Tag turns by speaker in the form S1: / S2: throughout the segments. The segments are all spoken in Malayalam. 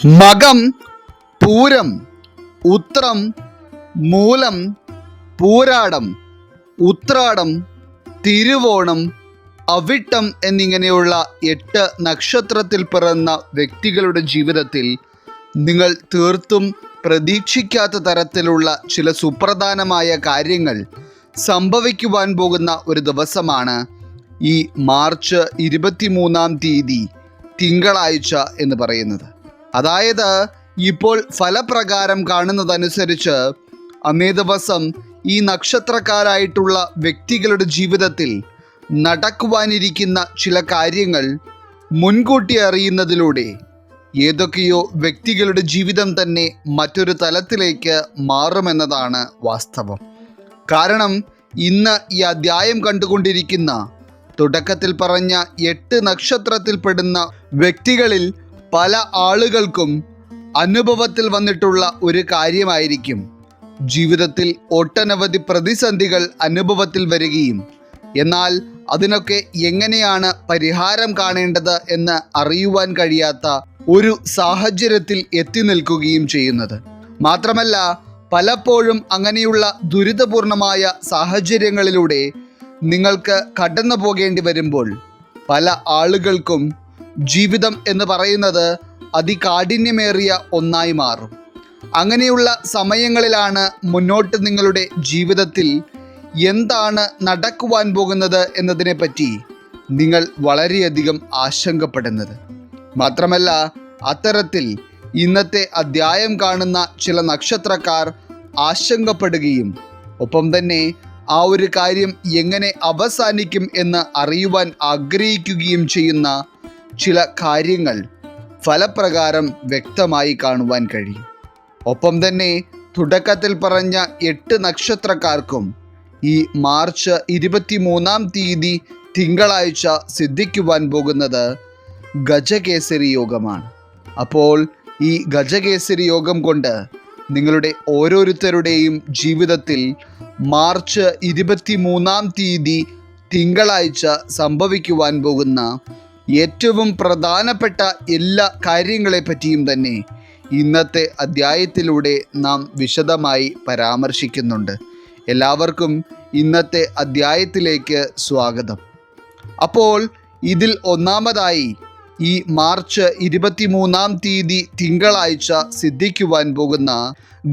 S1: മകം, പൂരം, ഉത്രം, മൂലം, പൂരാടം, ഉത്രാടം, തിരുവോണം, അവിട്ടം എന്നിങ്ങനെയുള്ള 8 നക്ഷത്രത്തിൽ പിറന്ന വ്യക്തികളുടെ ജീവിതത്തിൽ നിങ്ങൾ തീർത്തും പ്രതീക്ഷിക്കാത്ത തരത്തിലുള്ള ചില സുപ്രധാനമായ കാര്യങ്ങൾ സംഭവിക്കുവാൻ പോകുന്ന ഒരു ദിവസമാണ് ഈ മാർച്ച് 23-ാം തീയതി തിങ്കളാഴ്ച എന്ന് പറയുന്നത്. അതായത് ഇപ്പോൾ ഫലപ്രകാരം കാണുന്നതനുസരിച്ച് അന്നേ ദിവസം ഈ നക്ഷത്രക്കാരായിട്ടുള്ള വ്യക്തികളുടെ ജീവിതത്തിൽ നടക്കുവാനിരിക്കുന്ന ചില കാര്യങ്ങൾ മുൻകൂട്ടി അറിയുന്നതിലൂടെ ഏതൊക്കെയോ വ്യക്തികളുടെ ജീവിതം തന്നെ മറ്റൊരു തലത്തിലേക്ക് മാറുമെന്നതാണ് വാസ്തവം. കാരണം ഇന്ന് ഈ അധ്യായം കണ്ടുകൊണ്ടിരിക്കുന്ന തുടക്കത്തിൽ പറഞ്ഞ 8 നക്ഷത്രത്തിൽപ്പെടുന്ന വ്യക്തികളിൽ പല ആളുകൾക്കും അനുഭവത്തിൽ വന്നിട്ടുള്ള ഒരു കാര്യമായിരിക്കും ജീവിതത്തിൽ ഒട്ടനവധി പ്രതിസന്ധികൾ അനുഭവത്തിൽ വരികയും എന്നാൽ അതിനൊക്കെ എങ്ങനെയാണ് പരിഹാരം കാണേണ്ടത് എന്ന് അറിയുവാൻ കഴിയാത്ത ഒരു സാഹചര്യത്തിൽ എത്തി നിൽക്കുകയും ചെയ്യുന്നത്. മാത്രമല്ല പലപ്പോഴും അങ്ങനെയുള്ള ദുരിതപൂർണമായ സാഹചര്യങ്ങളിലൂടെ നിങ്ങൾക്ക് കടന്നു പോകേണ്ടി വരുമ്പോൾ പല ആളുകൾക്കും ജീവിതം എന്ന് പറയുന്നത് അതികാഠിന്യമേറിയ ഒന്നായി മാറും. അങ്ങനെയുള്ള സമയങ്ങളിലാണ് മുന്നോട്ട് നിങ്ങളുടെ ജീവിതത്തിൽ എന്താണ് നടക്കുവാൻ പോകുന്നത് എന്നതിനെപ്പറ്റി നിങ്ങൾ വളരെയധികം ആശങ്കപ്പെടുന്നത്. മാത്രമല്ല അത്തരത്തിൽ ഇന്നത്തെ അധ്യായം കാണുന്ന ചില നക്ഷത്രക്കാർ ആശങ്കപ്പെടുകയും ഒപ്പം തന്നെ ആ ഒരു കാര്യം എങ്ങനെ അവസാനിക്കും എന്ന് അറിയുവാൻ ആഗ്രഹിക്കുകയും ചെയ്യുന്ന ചില കാര്യങ്ങൾ ഫലപ്രകാരം വ്യക്തമായി കാണുവാൻ കഴിയും. ഒപ്പം തന്നെ തുടക്കത്തിൽ പറഞ്ഞ 8 നക്ഷത്രക്കാർക്കും ഈ മാർച്ച് 23-ാം തീയതി തിങ്കളാഴ്ച സിദ്ധിക്കുവാൻ പോകുന്നത് ഗജകേസരി യോഗമാണ്. അപ്പോൾ ഈ ഗജകേസരി യോഗം കൊണ്ട് നിങ്ങളുടെ ഓരോരുത്തരുടെയും ജീവിതത്തിൽ മാർച്ച് 23-ാം തീയതി തിങ്കളാഴ്ച സംഭവിക്കുവാൻ പോകുന്ന ഏറ്റവും പ്രധാനപ്പെട്ട എല്ലാ കാര്യങ്ങളെപ്പറ്റിയും തന്നെ ഇന്നത്തെ അധ്യായത്തിലൂടെ നാം വിശദമായി പരാമർശിക്കുന്നുണ്ട്. എല്ലാവർക്കും ഇന്നത്തെ അധ്യായത്തിലേക്ക് സ്വാഗതം. അപ്പോൾ ഇതിൽ ഒന്നാമതായി ഈ മാർച്ച് 23-ാം തീയതി തിങ്കളാഴ്ച സിദ്ധിക്കുവാൻ പോകുന്ന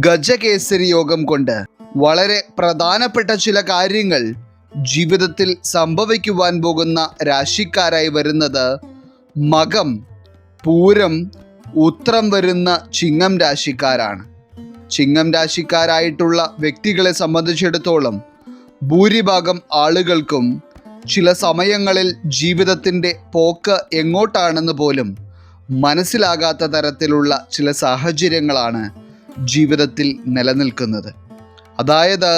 S1: ഗജകേസരി യോഗം കൊണ്ട് വളരെ പ്രധാനപ്പെട്ട ചില കാര്യങ്ങൾ ജീവിതത്തിൽ സംഭവിക്കുവാൻ പോകുന്ന രാശിക്കാരായി വരുന്നത് മകം, പൂരം, ഉത്രം വരുന്ന ചിങ്ങം രാശിക്കാരാണ്. ചിങ്ങം രാശിക്കാരായിട്ടുള്ള വ്യക്തികളെ സംബന്ധിച്ചിടത്തോളം ഭൂരിഭാഗം ആളുകൾക്കും ചില സമയങ്ങളിൽ ജീവിതത്തിൻ്റെ പോക്ക് എങ്ങോട്ടാണെന്ന് പോലും മനസ്സിലാകാത്ത തരത്തിലുള്ള ചില സാഹചര്യങ്ങളാണ് ജീവിതത്തിൽ നിലനിൽക്കുന്നത്. അതായത്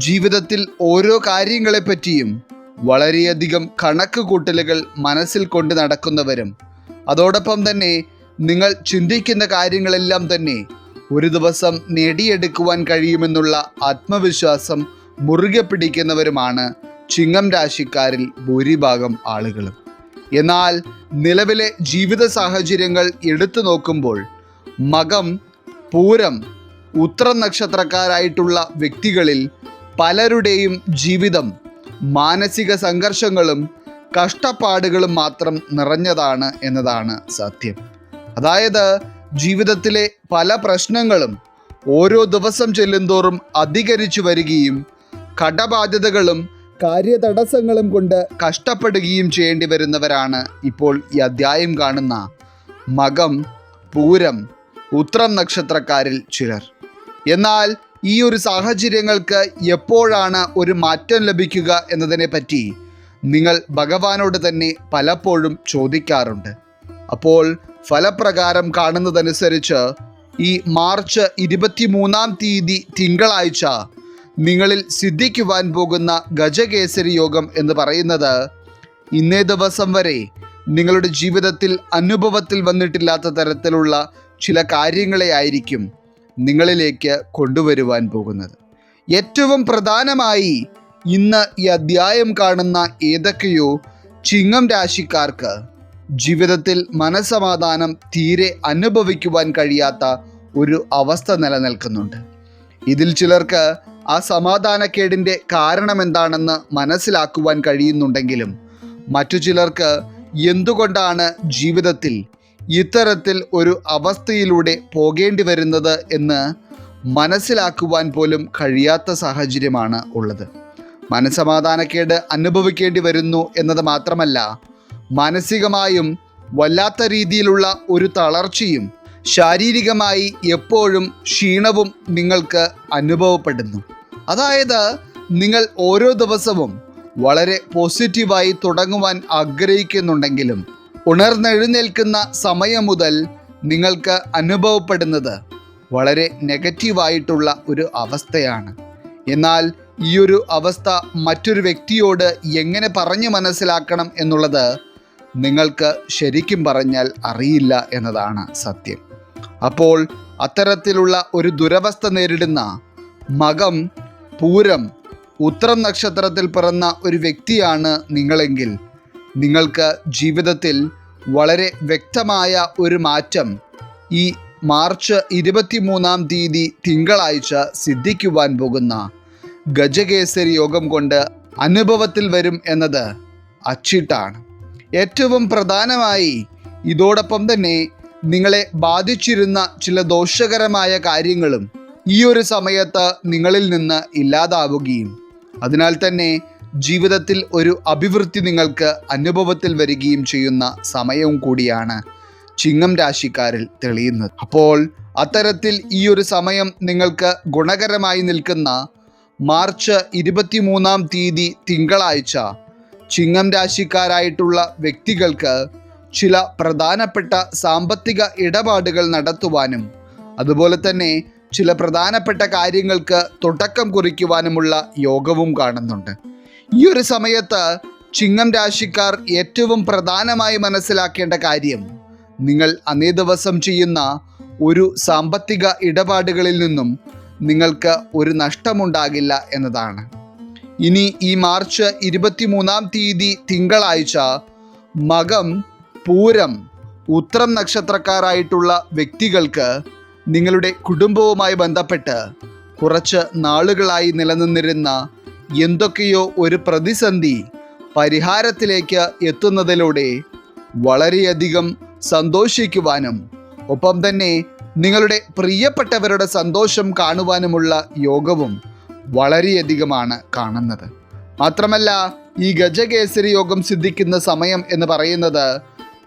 S1: ജീവിതത്തിൽ ഓരോ കാര്യങ്ങളെപ്പറ്റിയും വളരെയധികം കണക്ക് കൂട്ടലുകൾ മനസ്സിൽ കൊണ്ട് നടക്കുന്നവരും അതോടൊപ്പം തന്നെ നിങ്ങൾ ചിന്തിക്കുന്ന കാര്യങ്ങളെല്ലാം തന്നെ ഒരു ദിവസം നേടിയെടുക്കുവാൻ കഴിയുമെന്നുള്ള ആത്മവിശ്വാസം മുറുകെ പിടിക്കുന്നവരുമാണ് ചിങ്ങം രാശിക്കാരിൽ ഭൂരിഭാഗം ആളുകളും. എന്നാൽ നിലവിലെ ജീവിത സാഹചര്യങ്ങൾ എടുത്തു നോക്കുമ്പോൾ മകം, പൂരം, ഉത്രം നക്ഷത്രക്കാരായിട്ടുള്ള വ്യക്തികളിൽ പലരുടെയും ജീവിതം മാനസിക സംഘർഷങ്ങളും കഷ്ടപ്പാടുകളും മാത്രം നിറഞ്ഞതാണ് എന്നതാണ് സത്യം. അതായത് ജീവിതത്തിലെ പല പ്രശ്നങ്ങളും ഓരോ ദിവസം ചെല്ലുന്തോറും അധികരിച്ചു വരികയും കടബാധ്യതകളും കാര്യതടസ്സങ്ങളും കൊണ്ട് കഷ്ടപ്പെടുകയും ചെയ്യേണ്ടി വരുന്നവരാണ് ഇപ്പോൾ ഈ അധ്യായം കാണുന്ന മകം, പൂരം, ഉത്രം നക്ഷത്രക്കാരിൽ ചിലർ. എന്നാൽ ഈ ഒരു സാഹചര്യങ്ങൾക്ക് എപ്പോഴാണ് ഒരു മാറ്റം ലഭിക്കുക എന്നതിനെ പറ്റി നിങ്ങൾ ഭഗവാനോട് തന്നെ പലപ്പോഴും ചോദിക്കാറുണ്ട്. അപ്പോൾ ഫലപ്രകാരം കാണുന്നതനുസരിച്ച് ഈ മാർച്ച് 23-ാം തീയതി തിങ്കളാഴ്ച നിങ്ങളിൽ സിദ്ധിക്കുവാൻ പോകുന്ന ഗജകേസരി യോഗം എന്ന് പറയുന്നത് ഇന്നേ ദിവസം വരെ നിങ്ങളുടെ ജീവിതത്തിൽ അനുഭവത്തിൽ വന്നിട്ടില്ലാത്ത തരത്തിലുള്ള ചില കാര്യങ്ങളെ ആയിരിക്കും നിങ്ങളിലേക്ക് കൊണ്ടുവരുവാൻ പോകുന്നത്. ഏറ്റവും പ്രധാനമായി ഇന്ന് ഈ അധ്യായം കാണുന്ന ഏതൊക്കെയോ ചിങ്ങം രാശിക്കാർക്ക് ജീവിതത്തിൽ മനസ്സമാധാനം തീരെ അനുഭവിക്കുവാൻ കഴിയാത്ത ഒരു അവസ്ഥ നിലനിൽക്കുന്നുണ്ട്. ഇതിൽ ചിലർക്ക് ആ സമാധാനക്കേടിൻ്റെ കാരണമെന്താണെന്ന് മനസ്സിലാക്കുവാൻ കഴിയുന്നുണ്ടെങ്കിലും മറ്റു ചിലർക്ക് എന്തുകൊണ്ടാണ് ജീവിതത്തിൽ ഇത്തരത്തിൽ ഒരു അവസ്ഥയിലൂടെ പോകേണ്ടി വരുന്നത് എന്ന് മനസ്സിലാക്കുവാൻ പോലും കഴിയാത്ത സാഹചര്യമാണ് ഉള്ളത്. മനസ്സമാധാനക്കേട് അനുഭവിക്കേണ്ടി വരുന്നു എന്നത് മാത്രമല്ല, മാനസികമായും വല്ലാത്ത രീതിയിലുള്ള ഒരു തളർച്ചയും ശാരീരികമായി എപ്പോഴും ക്ഷീണവും നിങ്ങൾക്ക് അനുഭവപ്പെടുന്നു. അതായത് നിങ്ങൾ ഓരോ ദിവസവും വളരെ പോസിറ്റീവായി തുടങ്ങുവാൻ ആഗ്രഹിക്കുന്നുണ്ടെങ്കിലും ഉണർന്നെഴുന്നേൽക്കുന്ന സമയം മുതൽ നിങ്ങൾക്ക് അനുഭവപ്പെടുന്നത് വളരെ നെഗറ്റീവായിട്ടുള്ള ഒരു അവസ്ഥയാണ്. എന്നാൽ ഈ ഒരു അവസ്ഥ മറ്റൊരു വ്യക്തിയോട് എങ്ങനെ പറഞ്ഞു മനസ്സിലാക്കണം എന്നുള്ളത് നിങ്ങൾക്ക് ശരിക്കും പറഞ്ഞാൽ അറിയില്ല എന്നതാണ് സത്യം. അപ്പോൾ അത്തരത്തിലുള്ള ഒരു ദുരവസ്ഥ നേരിടുന്ന മകം, പൂരം, ഉത്രം നക്ഷത്രത്തിൽ പിറന്ന ഒരു വ്യക്തിയാണ് നിങ്ങളെങ്കിൽ നിങ്ങൾക്ക് ജീവിതത്തിൽ വളരെ വ്യക്തമായ ഒരു മാറ്റം ഈ മാർച്ച് 23-ാം തീയതി തിങ്കളാഴ്ച സിദ്ധിക്കുവാൻ പോകുന്ന ഗജകേസരി യോഗം കൊണ്ട് അനുഭവത്തിൽ വരും എന്നത് അച്ചിട്ടാണ്. ഏറ്റവും പ്രധാനമായി ഇതോടൊപ്പം തന്നെ നിങ്ങളെ ബാധിച്ചിരുന്ന ചില ദോഷകരമായ കാര്യങ്ങളും ഈ ഒരു സമയത്ത് നിങ്ങളിൽ നിന്ന് ഇല്ലാതാവുകയും അതിനാൽ തന്നെ ജീവിതത്തിൽ ഒരു അഭിവൃദ്ധി നിങ്ങൾക്ക് അനുഭവത്തിൽ വരികയും ചെയ്യുന്ന സമയവും കൂടിയാണ് ചിങ്ങം രാശിക്കാരിൽ തെളിയുന്നത്. അപ്പോൾ അത്തരത്തിൽ ഈ ഒരു സമയം നിങ്ങൾക്ക് ഗുണകരമായി നിൽക്കുന്ന മാർച്ച് 23-ാം തീയതി തിങ്കളാഴ്ച ചിങ്ങം രാശിക്കാരായിട്ടുള്ള വ്യക്തികൾക്ക് ചില പ്രധാനപ്പെട്ട സാമ്പത്തിക ഇടപാടുകൾ നടത്തുവാനും അതുപോലെ തന്നെ ചില പ്രധാനപ്പെട്ട കാര്യങ്ങൾക്ക് തുടക്കം കുറിക്കുവാനുമുള്ള യോഗവും കാണുന്നുണ്ട്. ഈ ഒരു സമയത്ത് ചിങ്ങം രാശിക്കാർ ഏറ്റവും പ്രധാനമായി മനസ്സിലാക്കേണ്ട കാര്യം, നിങ്ങൾ അന്നേ ദിവസം ചെയ്യുന്ന ഒരു സാമ്പത്തിക ഇടപാടുകളിൽ നിന്നും നിങ്ങൾക്ക് ഒരു നഷ്ടമുണ്ടാകില്ല എന്നതാണ്. ഇനി ഈ മാർച്ച് 23-ാം തീയതി തിങ്കളാഴ്ച മകം, പൂരം, ഉത്രം നക്ഷത്രക്കാരായിട്ടുള്ള വ്യക്തികൾക്ക് നിങ്ങളുടെ കുടുംബവുമായി ബന്ധപ്പെട്ട് കുറച്ച് നാളുകളായി നിലനിന്നിരുന്ന എന്തൊക്കെയോ ഒരു പ്രതിസന്ധി പരിഹാരത്തിലേക്ക് എത്തുന്നതിലൂടെ വളരെയധികം സന്തോഷിക്കുവാനും ഒപ്പം തന്നെ നിങ്ങളുടെ പ്രിയപ്പെട്ടവരുടെ സന്തോഷം കാണുവാനുമുള്ള യോഗവും വളരെയധികമാണ് കാണുന്നത്. മാത്രമല്ല, ഈ ഗജകേസരി യോഗം സിദ്ധിക്കുന്ന സമയം എന്ന് പറയുന്നത്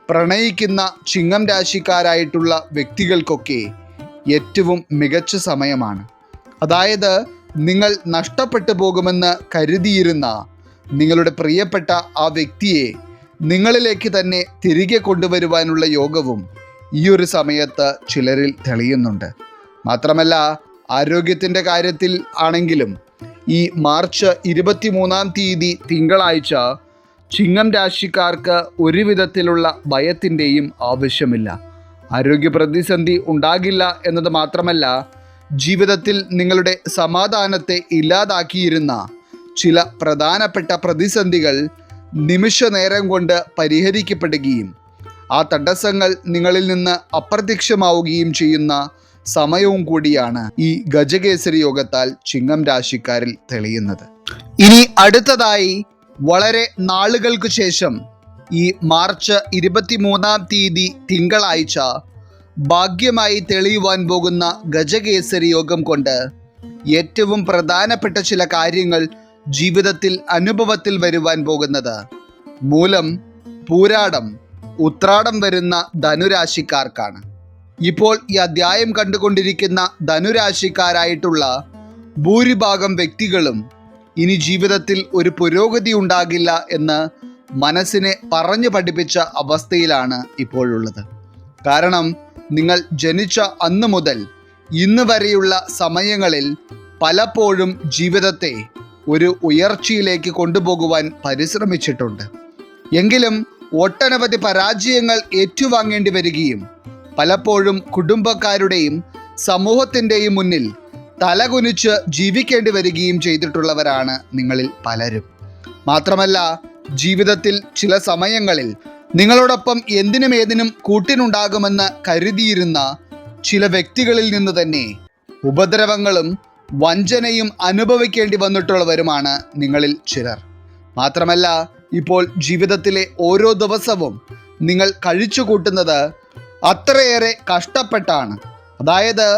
S1: പ്രണയിക്കുന്ന ചിങ്ങം രാശിക്കാരായിട്ടുള്ള വ്യക്തികൾക്കൊക്കെ ഏറ്റവും മികച്ച സമയമാണ്. അതായത് നിങ്ങൾ നഷ്ടപ്പെട്ടു പോകുമെന്ന് കരുതിയിരുന്ന നിങ്ങളുടെ പ്രിയപ്പെട്ട ആ വ്യക്തിയെ നിങ്ങളിലേക്ക് തന്നെ തിരികെ കൊണ്ടുവരുവാനുള്ള യോഗവും ഈ ഒരു സമയത്ത് ചിലരിൽ തെളിയുന്നുണ്ട്. മാത്രമല്ല, ആരോഗ്യത്തിൻ്റെ കാര്യത്തിൽ ആണെങ്കിലും ഈ മാർച്ച് 23-ാം തീയതി തിങ്കളാഴ്ച ചിങ്ങം രാശിക്കാർക്ക് ഒരു വിധത്തിലുള്ള ഭയത്തിൻ്റെയും ആവശ്യമില്ല. ആരോഗ്യ പ്രതിസന്ധി ഉണ്ടാകില്ല എന്നത് മാത്രമല്ല, ജീവിതത്തിൽ നിങ്ങളുടെ സമാധാനത്തെ ഇല്ലാതാക്കിയിരുന്ന ചില പ്രധാനപ്പെട്ട പ്രതിസന്ധികൾ നിമിഷ നേരം കൊണ്ട് പരിഹരിക്കപ്പെടുകയും ആ തടസ്സങ്ങൾ നിങ്ങളിൽ നിന്ന് അപ്രത്യക്ഷമാവുകയും ചെയ്യുന്ന സമയവും കൂടിയാണ് ഈ ഗജകേസരി യോഗത്താൽ ചിങ്ങം രാശിക്കാരിൽ തെളിയുന്നത്. ഇനി അടുത്തതായി വളരെ നാളുകൾക്ക് ശേഷം ഈ മാർച്ച് 23-ാം തീയതി തിങ്കളാഴ്ച ഭാഗ്യമായി തെളിയുവാൻ പോകുന്ന ഗജകേസരി യോഗം കൊണ്ട് ഏറ്റവും പ്രധാനപ്പെട്ട ചില കാര്യങ്ങൾ ജീവിതത്തിൽ അനുഭവത്തിൽ വരുവാൻ പോകുന്നത് മൂലം, പൂരാടം, ഉത്രാടം വരുന്ന ധനുരാശിക്കാർക്കാണ്. ഇപ്പോൾ ഈ അധ്യായം കണ്ടുകൊണ്ടിരിക്കുന്ന ധനുരാശിക്കാരായിട്ടുള്ള ഭൂരിഭാഗം വ്യക്തികളും ഇനി ജീവിതത്തിൽ ഒരു പുരോഗതി ഉണ്ടാകില്ല എന്ന് മനസ്സിനെ പറഞ്ഞു പഠിപ്പിച്ച അവസ്ഥയിലാണ് ഇപ്പോഴുള്ളത്. കാരണം നിങ്ങൾ ജനിച്ച അന്നു മുതൽ ഇന്ന് വരെയുള്ള സമയങ്ങളിൽ പലപ്പോഴും ജീവിതത്തെ ഒരു ഉയർച്ചയിലേക്ക് കൊണ്ടുപോകുവാൻ പരിശ്രമിച്ചിട്ടുണ്ട്. എങ്കിലും ഒട്ടനവധി പരാജയങ്ങൾ ഏറ്റുവാങ്ങേണ്ടി വരികയും പലപ്പോഴും കുടുംബക്കാരുടെയും സമൂഹത്തിൻ്റെയും മുന്നിൽ തലകുനിച്ച് ജീവിക്കേണ്ടി വരികയും ചെയ്തിട്ടുള്ളവരാണ് നിങ്ങളിൽ പലരും. മാത്രമല്ല, ജീവിതത്തിൽ ചില സമയങ്ങളിൽ നിങ്ങളോടൊപ്പം എന്തിനും ഏതിനും കൂട്ടിനുണ്ടാകുമെന്ന് കരുതിയിരുന്ന ചില വ്യക്തികളിൽ നിന്ന് തന്നെ ഉപദ്രവങ്ങളും വഞ്ചനയും അനുഭവിക്കേണ്ടി വന്നിട്ടുള്ളവരുമാണ് നിങ്ങളിൽ ചിലർ. മാത്രമല്ല, ഇപ്പോൾ ജീവിതത്തിലെ ഓരോ ദിവസവും നിങ്ങൾ കഴിച്ചു കൂട്ടുന്നത് അത്രയേറെ കഷ്ടപ്പെട്ടാണ്. അതായത്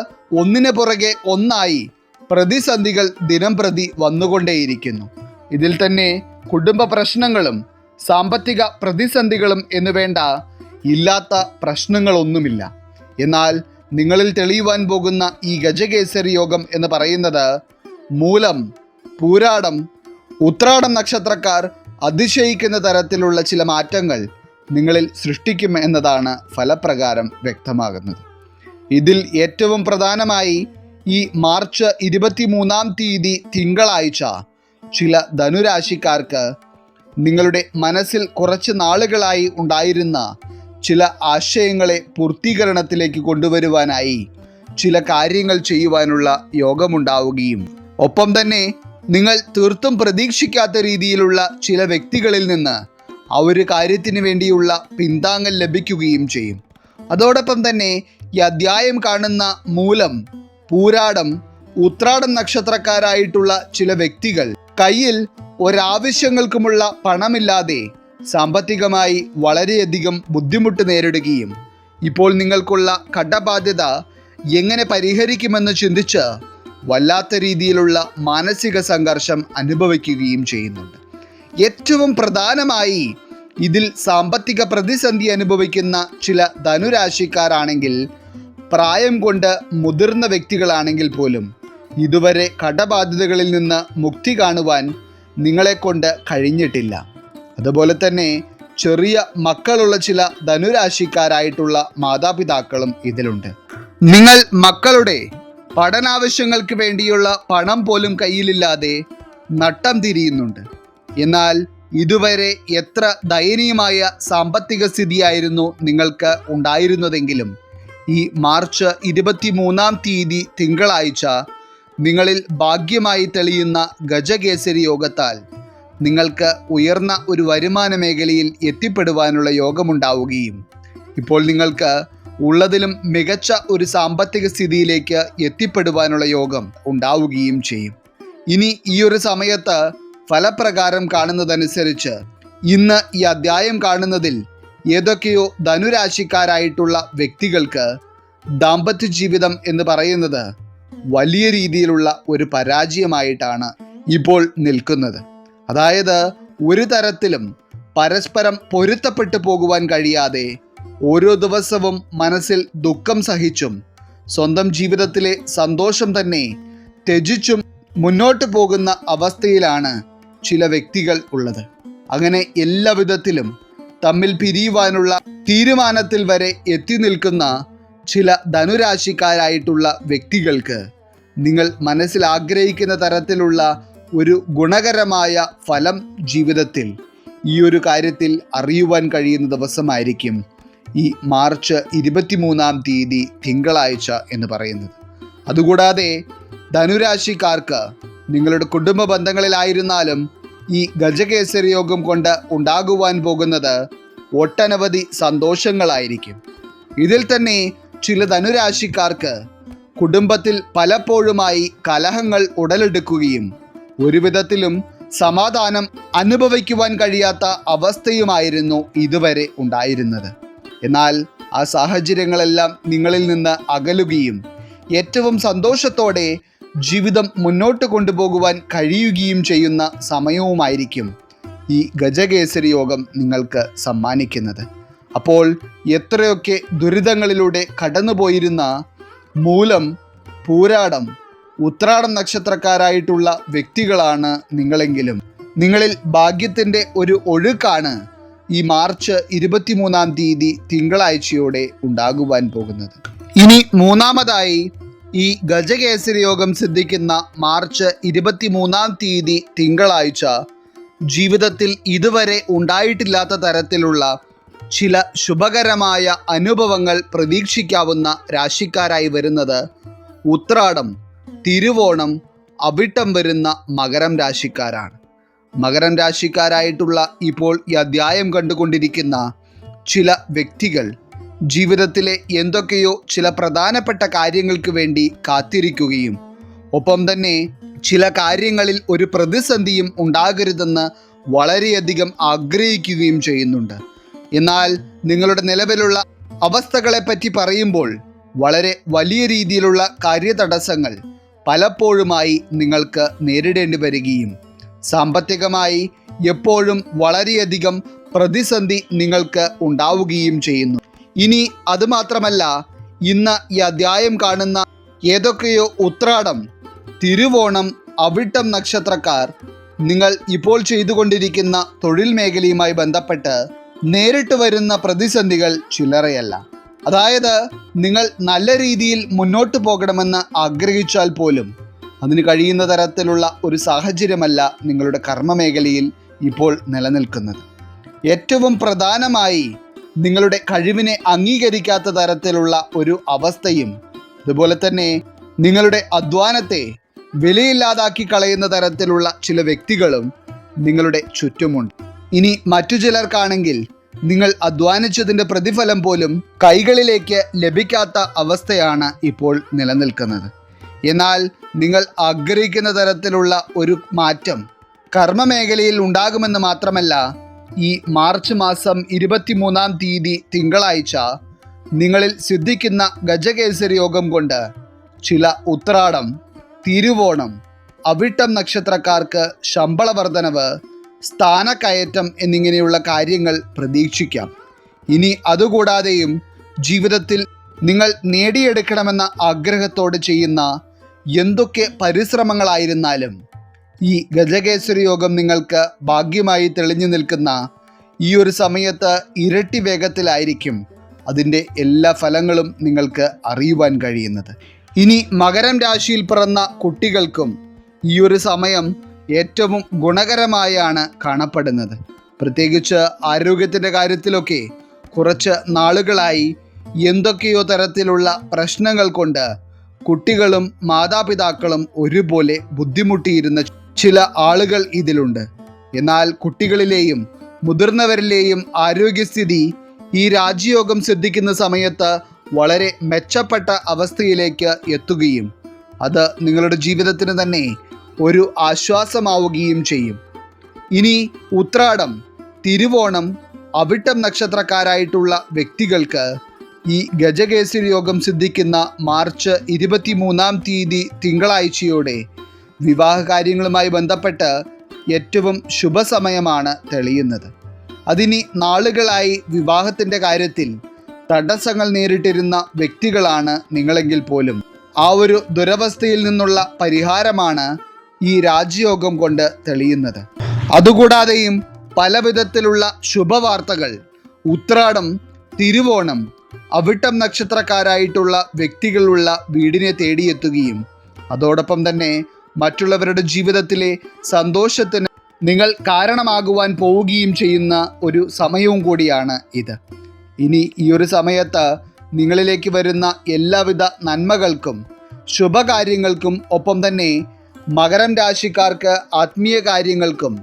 S1: ഒന്നിനു പുറകെ ഒന്നായി പ്രതിസന്ധികൾ ദിനം പ്രതി വന്നുകൊണ്ടേയിരിക്കുന്നു. ഇതിൽ തന്നെ കുടുംബ പ്രശ്നങ്ങളും സാമ്പത്തിക പ്രതിസന്ധികളും എന്നു വേണ്ട ഇല്ലാത്ത പ്രശ്നങ്ങളൊന്നുമില്ല. എന്നാൽ നിങ്ങളിൽ തെളിയുവാൻ പോകുന്ന ഈ ഗജകേസരി യോഗം എന്ന് പറയുന്നത് മൂലം, പൂരാടം, ഉത്രാടം നക്ഷത്രക്കാർ അതിശയിക്കുന്ന തരത്തിലുള്ള ചില മാറ്റങ്ങൾ നിങ്ങളിൽ സൃഷ്ടിക്കും എന്നതാണ് ഫലപ്രകാരം വ്യക്തമാകുന്നത്. ഇതിൽ ഏറ്റവും പ്രധാനമായി ഈ മാർച്ച് 23 തിങ്കളാഴ്ച ചില ധനുരാശിക്കാർക്ക് നിങ്ങളുടെ മനസ്സിൽ കുറച്ച് നാളുകളായി ഉണ്ടായിരുന്ന ചില ആശയങ്ങളെ പൂർത്തീകരണത്തിലേക്ക് കൊണ്ടുവരുവാനായി ചില കാര്യങ്ങൾ ചെയ്യുവാനുള്ള യോഗമുണ്ടാവുകയും ഒപ്പം തന്നെ നിങ്ങൾ തീർത്തും പ്രതീക്ഷിക്കാത്ത രീതിയിലുള്ള ചില വ്യക്തികളിൽ നിന്ന് ആ ഒരു കാര്യത്തിന് വേണ്ടിയുള്ള പിന്താങ്ങൽ ലഭിക്കുകയും ചെയ്യും. അതോടൊപ്പം തന്നെ ഈ അധ്യായം കാണുന്ന മൂലം, പൂരാടം, ഉത്രാടം നക്ഷത്രക്കാരായിട്ടുള്ള ചില വ്യക്തികൾ കയ്യിൽ ഒരാവശ്യങ്ങൾക്കുമുള്ള പണമില്ലാതെ സാമ്പത്തികമായി വളരെയധികം ബുദ്ധിമുട്ട് നേരിടുകയും ഇപ്പോൾ നിങ്ങൾക്കുള്ള കടബാധ്യത എങ്ങനെ പരിഹരിക്കുമെന്ന് ചിന്തിച്ച് വല്ലാത്ത രീതിയിലുള്ള മാനസിക സംഘർഷം അനുഭവിക്കുകയും ചെയ്യുന്നുണ്ട്. ഏറ്റവും പ്രധാനമായി ഇതിൽ സാമ്പത്തിക പ്രതിസന്ധി അനുഭവിക്കുന്ന ചില ധനുരാശിക്കാരാണെങ്കിൽ, പ്രായം കൊണ്ട് മുതിർന്ന വ്യക്തികളാണെങ്കിൽ പോലും ഇതുവരെ കടബാധ്യതകളിൽ നിന്ന് മുക്തി കാണുവാൻ നിങ്ങളെക്കൊണ്ട് കഴിഞ്ഞിട്ടില്ല. അതുപോലെ തന്നെ ചെറിയ മക്കളുള്ള ചില ധനുരാശിക്കാരായിട്ടുള്ള മാതാപിതാക്കളും ഇതിലുണ്ട്. നിങ്ങൾ മക്കളുടെ പഠനാവശ്യങ്ങൾക്ക് വേണ്ടിയുള്ള പണം പോലും കയ്യിലില്ലാതെ നട്ടം തിരിയുന്നുണ്ട്. എന്നാൽ ഇതുവരെ എത്ര ദയനീയമായ സാമ്പത്തിക സ്ഥിതിയായിരുന്നു നിങ്ങൾക്ക് ഉണ്ടായിരുന്നതെങ്കിലും ഈ മാർച്ച് 23 തിങ്കളാഴ്ച നിങ്ങളിൽ ഭാഗ്യമായി തെളിയുന്ന ഗജകേസരി യോഗത്താൽ നിങ്ങൾക്ക് ഉയർന്ന ഒരു വരുമാന മേഖലയിൽ എത്തിപ്പെടുവാനുള്ള യോഗമുണ്ടാവുകയും ഇപ്പോൾ നിങ്ങൾക്ക് ഉള്ളതിലും മികച്ച ഒരു സാമ്പത്തിക സ്ഥിതിയിലേക്ക് എത്തിപ്പെടുവാനുള്ള യോഗം ഉണ്ടാവുകയും ചെയ്യും. ഇനി ഈ ഒരു സമയത്ത് ഫലപ്രകാരം കാണുന്നതനുസരിച്ച് ഇന്ന് ഈ അധ്യായം കാണുന്നതിൽ ഏതൊക്കെയോ ധനുരാശിക്കാരായിട്ടുള്ള വ്യക്തികൾക്ക് ദാമ്പത്യ ജീവിതം എന്ന് പറയുന്നത് വലിയ രീതിയിലുള്ള ഒരു പരാജയമായിട്ടാണ് ഇപ്പോൾ നിൽക്കുന്നത്. അതായത് ഒരു തരത്തിലും പരസ്പരം പൊരുത്തപ്പെട്ടു പോകുവാൻ കഴിയാതെ ഓരോ ദിവസവും മനസ്സിൽ ദുഃഖം സഹിച്ചും സ്വന്തം ജീവിതത്തിലെ സന്തോഷം തന്നെ ത്യജിച്ചും മുന്നോട്ട് പോകുന്ന അവസ്ഥയിലാണ് ചില വ്യക്തികൾ ഉള്ളത്. അങ്ങനെ എല്ലാ വിധത്തിലും തമ്മിൽ പിരിയുവാനുള്ള തീരുമാനത്തിൽ വരെ എത്തി നിൽക്കുന്ന ചില ധനുരാശിക്കാരായിട്ടുള്ള വ്യക്തികൾക്ക് നിങ്ങൾ മനസ്സിൽ ആഗ്രഹിക്കുന്ന തരത്തിലുള്ള ഒരു ഗുണകരമായ ഫലം ജീവിതത്തിൽ ഈ ഒരു കാര്യത്തിൽ അറിയുവാൻ കഴിയുന്ന ദിവസമായിരിക്കും ഈ മാർച്ച് 23 തിങ്കളാഴ്ച എന്ന് പറയുന്നത്. അതുകൂടാതെ ധനുരാശിക്കാർക്ക് നിങ്ങളുടെ കുടുംബ ബന്ധങ്ങളിലായിരുന്നാലും ഈ ഗജകേസരി യോഗം കൊണ്ട് ഉണ്ടാകുവാൻ പോകുന്നത് ഒട്ടനവധി സന്തോഷങ്ങളായിരിക്കും. ഇതിൽ തന്നെ ചില ധനുരാശിക്കാർക്ക് കുടുംബത്തിൽ പലപ്പോഴുമായി കലഹങ്ങൾ ഉടലെടുക്കുകയും ഒരു വിധത്തിലും സമാധാനം അനുഭവിക്കുവാൻ കഴിയാത്ത അവസ്ഥയുമായിരുന്നു ഇതുവരെ ഉണ്ടായിരുന്നത്. എന്നാൽ ആ സാഹചര്യങ്ങളെല്ലാം നിങ്ങളിൽ നിന്ന് അകലുകയും ഏറ്റവും സന്തോഷത്തോടെ ജീവിതം മുന്നോട്ട് കൊണ്ടുപോകുവാൻ കഴിയുകയും ചെയ്യുന്ന സമയവുമായിരിക്കും ഈ ഗജകേസരി യോഗം നിങ്ങൾക്ക് സമ്മാനിക്കുന്നത്. അപ്പോൾ എത്രയൊക്കെ ദുരിതങ്ങളിലൂടെ കടന്നുപോയിരുന്ന മൂലം, പൂരാടം, ഉത്രാടം നക്ഷത്രക്കാരായിട്ടുള്ള വ്യക്തികളാണ് നിങ്ങളെങ്കിലും നിങ്ങളിൽ ഭാഗ്യത്തിൻ്റെ ഒരു ഒഴുക്കാണ് ഈ മാർച്ച് 23 തിങ്കളാഴ്ചയോടെ ഉണ്ടാകുവാൻ പോകുന്നത്. ഇനി മൂന്നാമതായി ഈ ഗജകേസരി യോഗം സിദ്ധിക്കുന്ന മാർച്ച് 23 തിങ്കളാഴ്ച ജീവിതത്തിൽ ഇതുവരെ ഉണ്ടായിട്ടില്ലാത്ത തരത്തിലുള്ള ചില ശുഭകരമായ അനുഭവങ്ങൾ പ്രതീക്ഷിക്കാവുന്ന രാശിക്കാരായി വരുന്നത് ഉത്രാടം, തിരുവോണം, അവിട്ടം വരുന്ന മകരം രാശിക്കാരാണ്. മകരം രാശിക്കാരായിട്ടുള്ള ഇപ്പോൾ ഈ അധ്യായം കണ്ടുകൊണ്ടിരിക്കുന്ന ചില വ്യക്തികൾ ജീവിതത്തിലെ എന്തൊക്കെയോ ചില പ്രധാനപ്പെട്ട കാര്യങ്ങൾക്ക് വേണ്ടി കാത്തിരിക്കുകയും ഒപ്പം തന്നെ ചില കാര്യങ്ങളിൽ ഒരു പ്രതിസന്ധിയും ഉണ്ടാകരുതെന്ന് വളരെയധികം ആഗ്രഹിക്കുകയും ചെയ്യുന്നുണ്ട്. എന്നാൽ നിങ്ങളുടെ നിലവിലുള്ള അവസ്ഥകളെപ്പറ്റി പറയുമ്പോൾ വളരെ വലിയ രീതിയിലുള്ള കാര്യതടസ്സങ്ങൾ പലപ്പോഴുമായി നിങ്ങൾക്ക് നേരിടേണ്ടി വരികയും സാമ്പത്തികമായി എപ്പോഴും വളരെയധികം പ്രതിസന്ധി നിങ്ങൾക്ക് ഉണ്ടാവുകയും ചെയ്യുന്നു. ഇനി അതുമാത്രമല്ല, ഇന്ന് ഈ അധ്യായം കാണുന്ന ഏതൊക്കെയോ ഉത്രാടം, തിരുവോണം, അവിട്ടം നക്ഷത്രക്കാർ നിങ്ങൾ ഇപ്പോൾ ചെയ്തുകൊണ്ടിരിക്കുന്ന തൊഴിൽ മേഖലയുമായി ബന്ധപ്പെട്ട് നേരിട്ട് വരുന്ന പ്രതിസന്ധികൾ ചില്ലറയല്ല. അതായത് നിങ്ങൾ നല്ല രീതിയിൽ മുന്നോട്ട് പോകണമെന്ന് ആഗ്രഹിച്ചാൽ പോലും അതിന് കഴിയുന്ന തരത്തിലുള്ള ഒരു സാഹചര്യമല്ല നിങ്ങളുടെ കർമ്മമേഖലയിൽ ഇപ്പോൾ നിലനിൽക്കുന്നത്. ഏറ്റവും പ്രധാനമായി നിങ്ങളുടെ കഴിവിനെ അംഗീകരിക്കാത്ത തരത്തിലുള്ള ഒരു അവസ്ഥയും അതുപോലെ തന്നെ നിങ്ങളുടെ അധ്വാനത്തെ വിലയില്ലാതാക്കി കളയുന്ന തരത്തിലുള്ള ചില വ്യക്തികളും നിങ്ങളുടെ ചുറ്റുമുണ്ട്. ഇനി മറ്റു ചിലർക്കാണെങ്കിൽ നിങ്ങൾ അധ്വാനിച്ചതിൻ്റെ പ്രതിഫലം പോലും കൈകളിലേക്ക് ലഭിക്കാത്ത അവസ്ഥയാണ് ഇപ്പോൾ നിലനിൽക്കുന്നത്. എന്നാൽ നിങ്ങൾ ആഗ്രഹിക്കുന്ന തരത്തിലുള്ള ഒരു മാറ്റം കർമ്മമേഖലയിൽ ഉണ്ടാകുമെന്ന് മാത്രമല്ല, ഈ മാർച്ച് മാസം 23-ാം തീയതി തിങ്കളാഴ്ച നിങ്ങളിൽ സിദ്ധിക്കുന്ന ഗജകേസരി യോഗം കൊണ്ട് ചില ഉത്രാടം, തിരുവോണം, അവിട്ടം നക്ഷത്രക്കാർക്ക് ശമ്പള വർധനവ്, സ്ഥാനക്കയറ്റം എന്നിങ്ങനെയുള്ള കാര്യങ്ങൾ പ്രതീക്ഷിക്കാം. ഇനി അതുകൂടാതെയും ജീവിതത്തിൽ നിങ്ങൾ നേടിയെടുക്കണമെന്ന ആഗ്രഹത്തോടെ ചെയ്യുന്ന എന്തൊക്കെ പരിശ്രമങ്ങളായിരുന്നാലും ഈ ഗജകേസരി യോഗം നിങ്ങൾക്ക് ഭാഗ്യമായി തെളിഞ്ഞു നിൽക്കുന്ന ഈ ഒരു സമയത്ത് ഇരട്ടി വേഗത്തിലായിരിക്കും അതിൻ്റെ എല്ലാ ഫലങ്ങളും നിങ്ങൾക്ക് അറിയുവാൻ കഴിയുന്നത്. ഇനി മകരം രാശിയിൽ പിറന്ന കുട്ടികൾക്കും ഈ ഒരു സമയം ഏറ്റവും ഗുണകരമായാണ് കാണപ്പെടുന്നത്. പ്രത്യേകിച്ച് ആരോഗ്യത്തിൻ്റെ കാര്യത്തിലൊക്കെ കുറച്ച് നാളുകളായി എന്തൊക്കെയോ തരത്തിലുള്ള പ്രശ്നങ്ങൾ കൊണ്ട് കുട്ടികളും മാതാപിതാക്കളും ഒരുപോലെ ബുദ്ധിമുട്ടിയിരുന്ന ചില ആളുകൾ ഇതിലുണ്ട്. എന്നാൽ കുട്ടികളിലെയും മുതിർന്നവരിലെയും ആരോഗ്യസ്ഥിതി ഈ രാജയോഗം സിദ്ധിക്കുന്ന സമയത്ത് വളരെ മെച്ചപ്പെട്ട അവസ്ഥയിലേക്ക് എത്തുകയും അത് നിങ്ങളുടെ ജീവിതത്തിന് തന്നെ ഒരു ആശ്വാസമാവുകയും ചെയ്യും. ഇനി ഉത്രാടം, തിരുവോണം, അവിട്ടം നക്ഷത്രക്കാരായിട്ടുള്ള വ്യക്തികൾക്ക് ഈ ഗജകേസരി യോഗം സിദ്ധിക്കുന്ന മാർച്ച് 23-ാം തീയതി തിങ്കളാഴ്ചയോടെ വിവാഹ കാര്യങ്ങളുമായി ബന്ധപ്പെട്ട് ഏറ്റവും ശുഭസമയമാണ് തെളിയുന്നത്. അതിനി നാളുകളായി വിവാഹത്തിൻ്റെ കാര്യത്തിൽ തടസ്സങ്ങൾ നേരിട്ടിരുന്ന വ്യക്തികളാണ് നിങ്ങളെങ്കിൽ പോലും ആ ഒരു ദുരവസ്ഥയിൽ നിന്നുള്ള പരിഹാരമാണ് ഈ രാജയോഗം കൊണ്ട് തെളിയുന്നത്. അതുകൂടാതെയും പല വിധത്തിലുള്ള ശുഭവാർത്തകൾ ഉത്രാടം, തിരുവോണം, അവിട്ടം നക്ഷത്രക്കാരായിട്ടുള്ള വ്യക്തികളുള്ള വീടിനെ തേടിയെത്തുകയും അതോടൊപ്പം തന്നെ മറ്റുള്ളവരുടെ ജീവിതത്തിലെ സന്തോഷത്തിന് നിങ്ങൾ കാരണമാകുവാൻ പോവുകയും ചെയ്യുന്ന ഒരു സമയവും കൂടിയാണ് ഇത്. ഇനി ഈ ഒരു സമയത്ത് നിങ്ങളിലേക്ക് വരുന്ന എല്ലാവിധ നന്മകൾക്കും ശുഭകാര്യങ്ങൾക്കും ഒപ്പം തന്നെ മകരം രാശിക്കാർക്ക് ആത്മീയ കാര്യങ്ങൾക്കും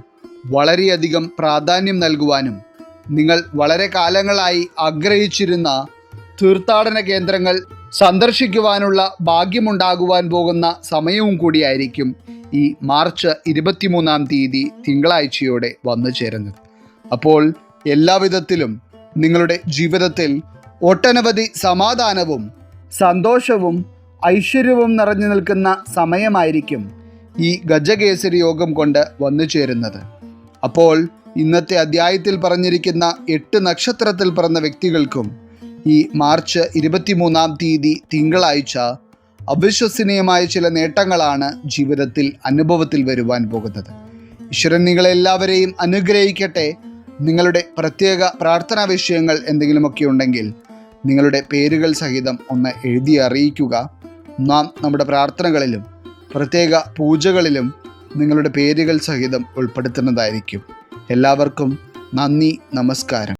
S1: വളരെയധികം പ്രാധാന്യം നൽകുവാനും നിങ്ങൾ വളരെ കാലങ്ങളായി ആഗ്രഹിച്ചിരുന്ന തീർത്ഥാടന കേന്ദ്രങ്ങൾ സന്ദർശിക്കുവാനുള്ള ഭാഗ്യമുണ്ടാകുവാൻ പോകുന്ന സമയവും കൂടിയായിരിക്കും ഈ മാർച്ച് 23-ാം തീയതി തിങ്കളാഴ്ചയോടെ വന്നു ചേരുന്നത്. അപ്പോൾ എല്ലാവിധത്തിലും നിങ്ങളുടെ ജീവിതത്തിൽ ഒട്ടനവധി സമാധാനവും സന്തോഷവും ഐശ്വര്യവും നിറഞ്ഞു നിൽക്കുന്ന സമയമായിരിക്കും ഈ ഗജകേസരി യോഗം കൊണ്ട് വന്നു ചേരുന്നത്. അപ്പോൾ ഇന്നത്തെ അധ്യായത്തിൽ പറഞ്ഞിരിക്കുന്ന 8 നക്ഷത്രത്തിൽ പിറന്ന വ്യക്തികൾക്കും ഈ മാർച്ച് 23-ാം തീയതി തിങ്കളാഴ്ച അവിശ്വസനീയമായ ചില നേട്ടങ്ങളാണ് ജീവിതത്തിൽ അനുഭവത്തിൽ വരുവാൻ പോകുന്നത്. ഈശ്വരൻ നിങ്ങളെല്ലാവരെയും അനുഗ്രഹിക്കട്ടെ. നിങ്ങളുടെ പ്രത്യേക പ്രാർത്ഥനാ വിഷയങ്ങൾ എന്തെങ്കിലുമൊക്കെ ഉണ്ടെങ്കിൽ നിങ്ങളുടെ പേരുകൾ സഹിതം ഒന്ന് എഴുതി അറിയിക്കുക. നാം നമ്മുടെ പ്രാർത്ഥനകളിലും പ്രത്യേക പൂജകളിലും നിങ്ങളുടെ പേരുകൾ സഹിതം ഉൾപ്പെടുത്തുന്നതായിരിക്കും. എല്ലാവർക്കും നന്ദി, നമസ്കാരം.